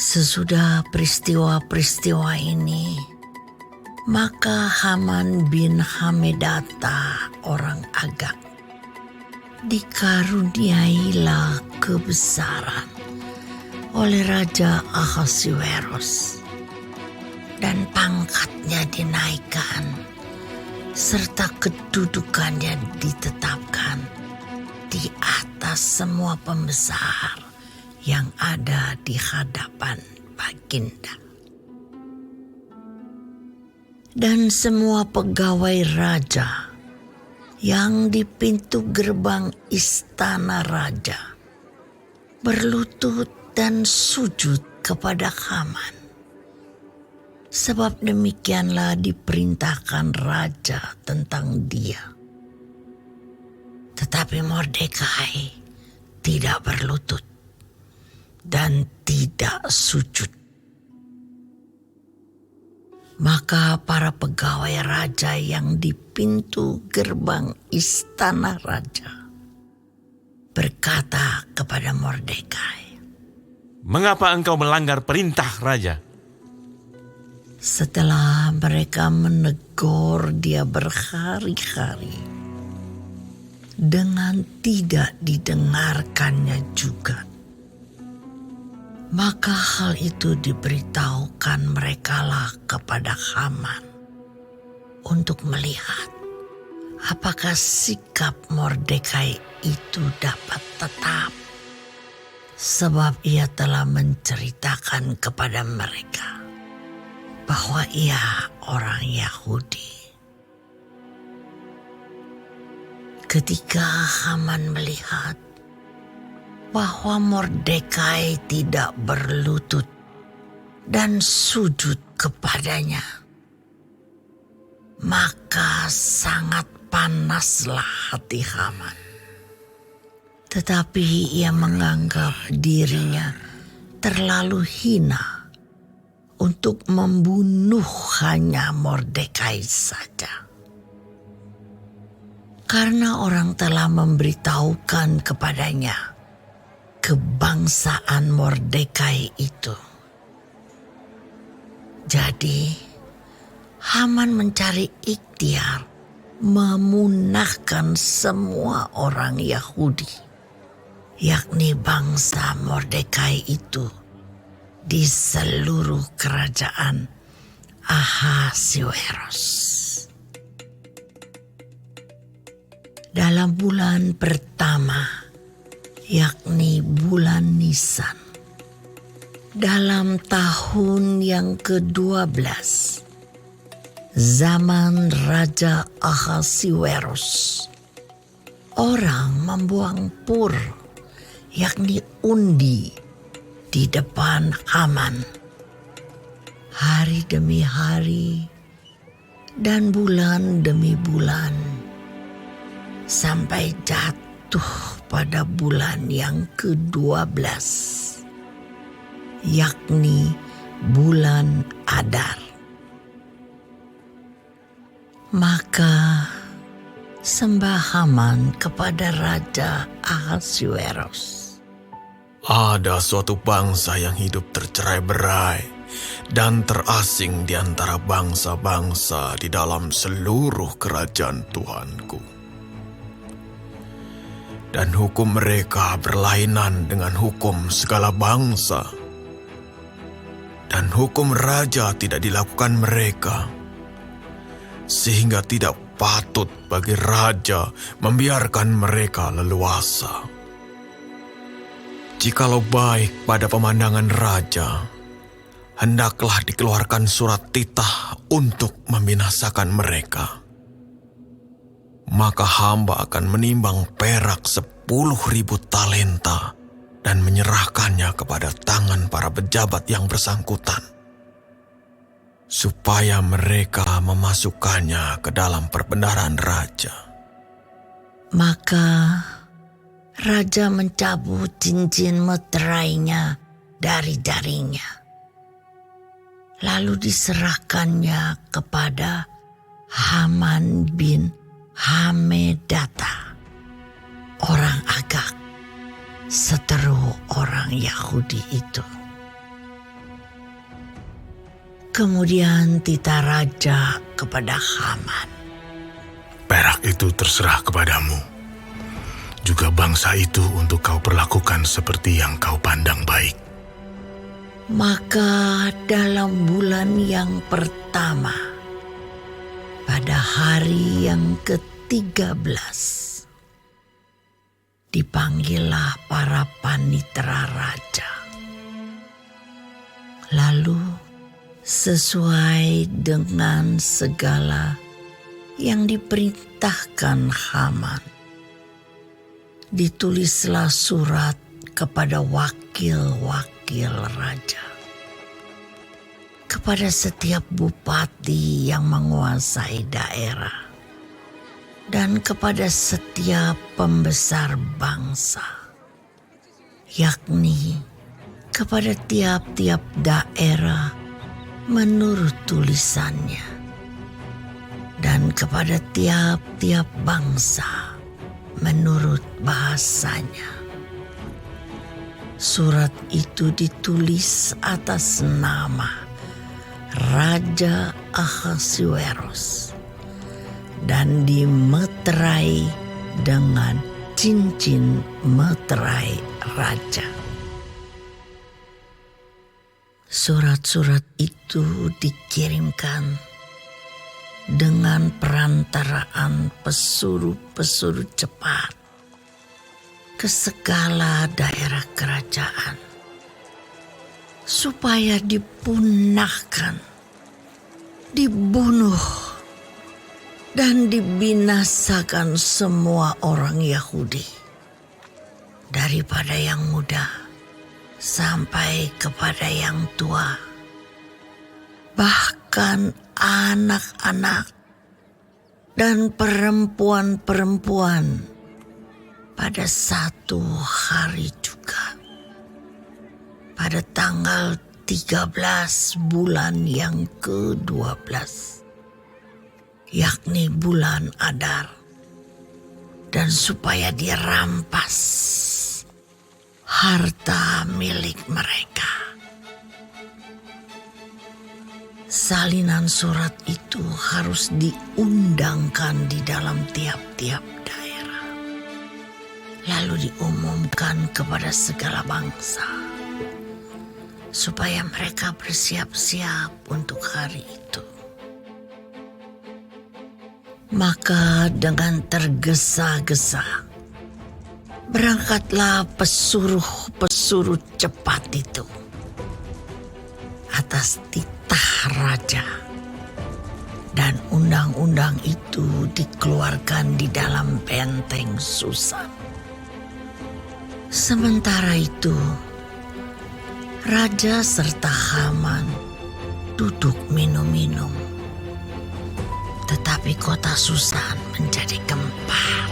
Sesudah peristiwa-peristiwa ini, maka Haman bin Hamedata orang Agag dikaruniailah kebesaran oleh Raja Ahasuerus, dan pangkatnya dinaikkan serta kedudukannya ditetapkan di atas semua pembesar yang ada di hadapan Baginda. Dan semua pegawai raja yang di pintu gerbang istana raja berlutut dan sujud kepada Haman, sebab demikianlah diperintahkan raja tentang dia. Tetapi Mordekai tidak berlutut dan tidak sujud. Maka para pegawai raja yang di pintu gerbang istana raja berkata kepada Mordekai, "Mengapa engkau melanggar perintah raja?" Setelah mereka menegur dia berhari-hari, dengan tidak didengarkannya juga, maka hal itu diberitahukan merekalah kepada Haman untuk melihat apakah sikap Mordekai itu dapat tetap, sebab ia telah menceritakan kepada mereka bahwa ia orang Yahudi. Ketika Haman melihat bahwa Mordekai tidak berlutut dan sujud kepadanya, maka sangat panaslah hati Haman. Tetapi ia menganggap dirinya terlalu hina untuk membunuh hanya Mordekai saja, karena orang telah memberitahukan kepadanya kebangsaan Mordekai itu. Jadi Haman mencari ikhtiar memunahkan semua orang Yahudi, yakni bangsa Mordekai itu, di seluruh kerajaan Ahasuerus. Dalam bulan pertama, yakni bulan Nisan, dalam tahun yang ke-12 zaman Raja Ahasuerus, orang membuang pur, yakni undi, di depan Haman hari demi hari dan bulan demi bulan, sampai jatuh pada bulan yang ke-12, yakni bulan Adar. Maka sembah Haman kepada Raja Ahasuerus, "Ada suatu bangsa yang hidup tercerai-berai dan terasing di antara bangsa-bangsa di dalam seluruh kerajaan Tuanku. Dan hukum mereka berlainan dengan hukum segala bangsa. Dan hukum raja tidak dilakukan mereka, sehingga tidak patut bagi raja membiarkan mereka leluasa. Jikalau baik pada pemandangan raja, hendaklah dikeluarkan surat titah untuk membinasakan mereka. Maka hamba akan menimbang perak 10.000 talenta dan menyerahkannya kepada tangan para pejabat yang bersangkutan, supaya mereka memasukkannya ke dalam perbendaharaan raja." Maka raja mencabut cincin meterainya dari jarinya, lalu diserahkannya kepada Haman bin Hamedata, orang Agag, seteru orang Yahudi itu. Kemudian titah raja kepada Haman. Perak itu terserah kepadamu. Juga bangsa itu untuk kau perlakukan seperti yang kau pandang baik. Maka dalam bulan yang pertama, pada hari yang ke-13, dipanggillah para panitera raja. Lalu sesuai dengan segala yang diperintahkan Haman, ditulislah surat kepada wakil-wakil raja, kepada setiap bupati yang menguasai daerah, dan kepada setiap pembesar bangsa, yakni kepada tiap-tiap daerah menurut tulisannya, dan kepada tiap-tiap bangsa menurut bahasanya. Surat itu ditulis atas nama Raja Ahasuerus dan dimeterai dengan cincin meterai raja. Surat-surat itu dikirimkan dengan perantaraan pesuruh-pesuruh cepat ke segala daerah kerajaan, supaya dipunahkan, dibunuh, dan dibinasakan semua orang Yahudi, daripada yang muda sampai kepada yang tua, bahkan anak-anak dan perempuan-perempuan pada satu hari juga, pada tanggal 13 bulan yang ke-12, yakni bulan Adar, dan supaya dirampas harta milik mereka. Salinan surat itu harus diundangkan di dalam tiap-tiap daerah, lalu diumumkan kepada segala bangsa, supaya mereka bersiap-siap untuk hari itu. Maka dengan tergesa-gesa berangkatlah pesuruh-pesuruh cepat itu atas titah raja, dan undang-undang itu dikeluarkan di dalam benteng Susan. Sementara itu, raja serta Haman duduk minum-minum, tetapi kota Susan menjadi gempar.